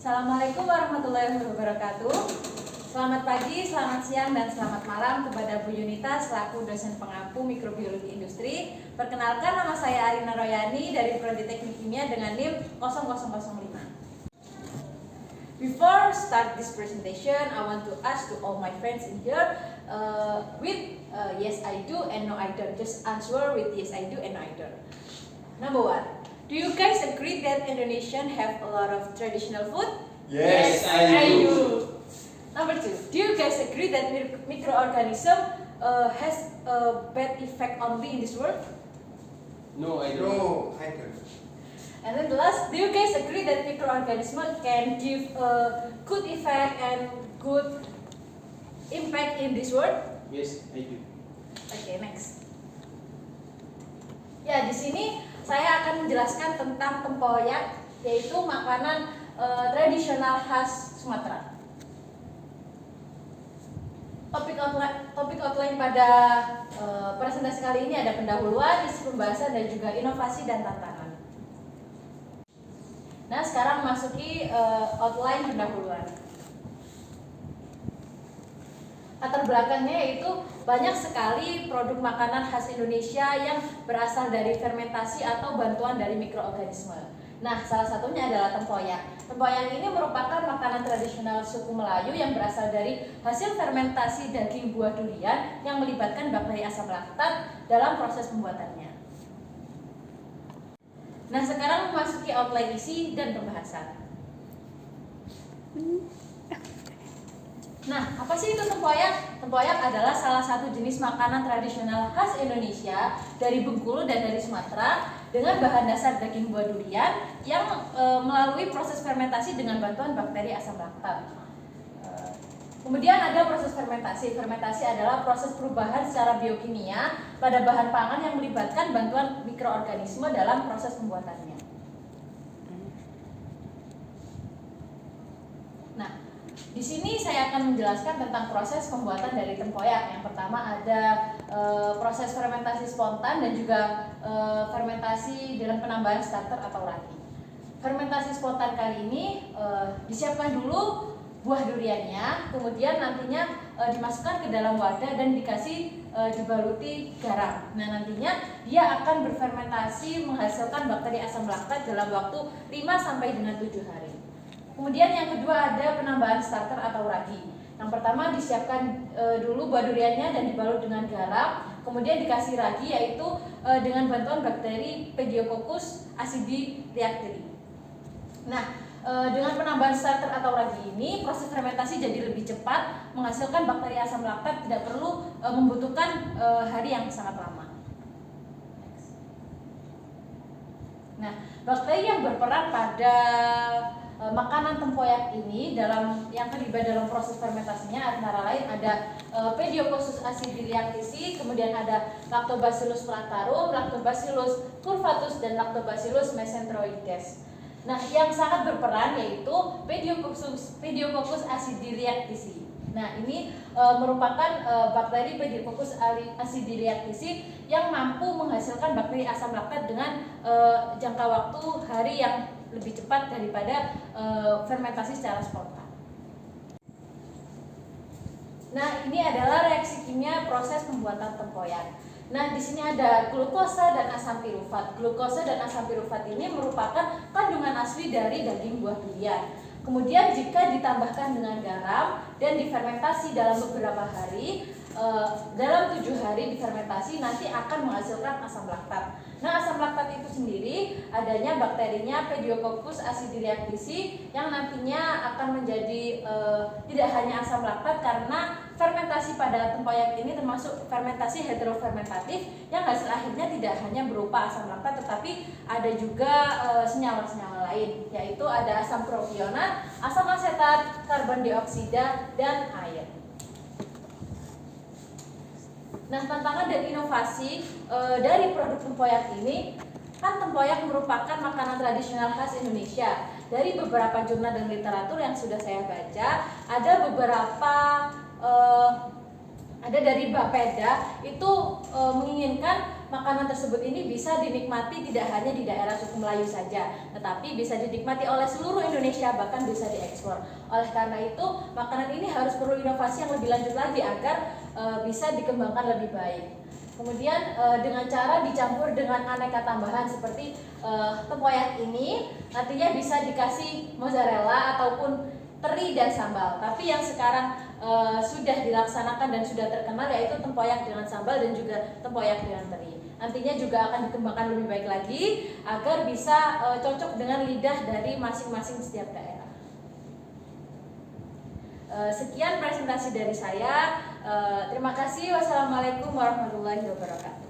Assalamualaikum warahmatullahi wabarakatuh. Selamat pagi, selamat siang, dan selamat malam kepada Bu Yunita selaku dosen pengampu mikrobiologi industri. Perkenalkan, nama saya Arina Royani dari Prodi Teknik Kimia dengan NIM 0005. Before start this presentation, I want to ask to all my friends in here with yes I do and no I don't. Just answer with yes I do and no I don't. Number one, do you guys agree that Indonesian have a lot of traditional food? Yes, I do. Number two, do you guys agree that microorganism has a bad effect only in this world? No, I don't. No, I don't. And then the last, do you guys agree that microorganism can give a good effect and good impact in this world? Yes, I do. Oke, next. Ya, di sini saya akan menjelaskan tentang tempoyak, yaitu makanan tradisional khas Sumatera. Topik outline pada presentasi kali ini ada pendahuluan, isi pembahasan, dan juga inovasi dan tantangan. Nah, sekarang memasuki outline pendahuluan. Latar belakangnya yaitu banyak sekali produk makanan khas Indonesia yang berasal dari fermentasi atau bantuan dari mikroorganisme. Nah, salah satunya adalah tempoyak. Tempoyak ini merupakan makanan tradisional suku Melayu yang berasal dari hasil fermentasi daging buah durian yang melibatkan bakteri asam laktat dalam proses pembuatannya. Nah, sekarang memasuki outline isi dan pembahasan. Nah, apa sih itu tempoyak? Tempoyak adalah salah satu jenis makanan tradisional khas Indonesia dari Bengkulu dan dari Sumatera dengan bahan dasar daging buah durian yang melalui proses fermentasi dengan bantuan bakteri asam laktat. Kemudian ada proses fermentasi. Fermentasi adalah proses perubahan secara biokimia pada bahan pangan yang melibatkan bantuan mikroorganisme dalam proses pembuatannya. Nah, di sini saya akan menjelaskan tentang proses pembuatan dari tempoyak. Yang pertama ada proses fermentasi spontan dan juga fermentasi dengan penambahan starter atau ragi. Fermentasi spontan kali ini disiapkan dulu buah duriannya, kemudian nantinya dimasukkan ke dalam wadah dan dikasih dibaluti garam. Nah, nantinya dia akan berfermentasi menghasilkan bakteri asam laktat dalam waktu 5 sampai dengan 7 hari. Kemudian yang kedua ada penambahan starter atau ragi. Yang pertama disiapkan dulu buah duriannya dan dibalut dengan garam, kemudian dikasih ragi yaitu dengan bantuan bakteri Pediococcus acidireacteri. Nah, dengan penambahan starter atau ragi ini proses fermentasi jadi lebih cepat, menghasilkan bakteri asam laktat, tidak perlu membutuhkan hari yang sangat lama. Nah, bakteri yang berperan pada makanan tempoyak ini yang terlibat dalam proses fermentasinya antara lain ada Pediococcus acidireactisi, kemudian ada Lactobacillus plantarum, Lactobacillus curvatus, dan Lactobacillus mesenteroides. Nah, yang sangat berperan yaitu Pediococcus acidireactisi. Nah, ini merupakan bakteri Pediococcus acidireactisi yang mampu menghasilkan bakteri asam laktat dengan jangka waktu hari yang lebih cepat daripada fermentasi secara spontan. Nah, ini adalah reaksi kimia proses pembuatan tempoyak. Nah, di sini ada glukosa dan asam pirufat. Glukosa dan asam pirufat ini merupakan kandungan asli dari daging buah durian. Kemudian jika ditambahkan dengan garam dan difermentasi dalam beberapa hari, dalam 7 hari difermentasi nanti akan menghasilkan asam laktat. Nah, asam laktat itu sendiri adanya bakterinya Pediococcus acidireactisi yang nantinya akan menjadi tidak hanya asam laktat karena fermentasi pada tempoyak ini termasuk fermentasi heterofermentatif yang hasil akhirnya tidak hanya berupa asam laktat tetapi ada juga senyawa-senyawa lain, yaitu ada asam propionat, asam asetat, karbon dioksida, dan air. Nah, tantangan dan inovasi dari produk tempoyak ini, kan tempoyak merupakan makanan tradisional khas Indonesia. Dari beberapa jurnal dan literatur yang sudah saya baca, ada beberapa ada dari Bapeda itu menginginkan makanan tersebut ini bisa dinikmati tidak hanya di daerah suku Melayu saja, tetapi bisa dinikmati oleh seluruh Indonesia, bahkan bisa diekspor. Oleh karena itu, makanan ini harus perlu inovasi yang lebih lanjut lagi agar bisa dikembangkan lebih baik. Kemudian dengan cara dicampur dengan aneka tambahan seperti tempoyak ini nantinya bisa dikasih mozzarella ataupun teri dan sambal. Tapi yang sekarang sudah dilaksanakan dan sudah terkenal yaitu tempoyak dengan sambal dan juga tempoyak dengan teri. Nantinya juga akan dikembangkan lebih baik lagi agar bisa cocok dengan lidah dari masing-masing setiap daerah. Sekian presentasi dari saya. Terima kasih. Wassalamualaikum warahmatullahi wabarakatuh.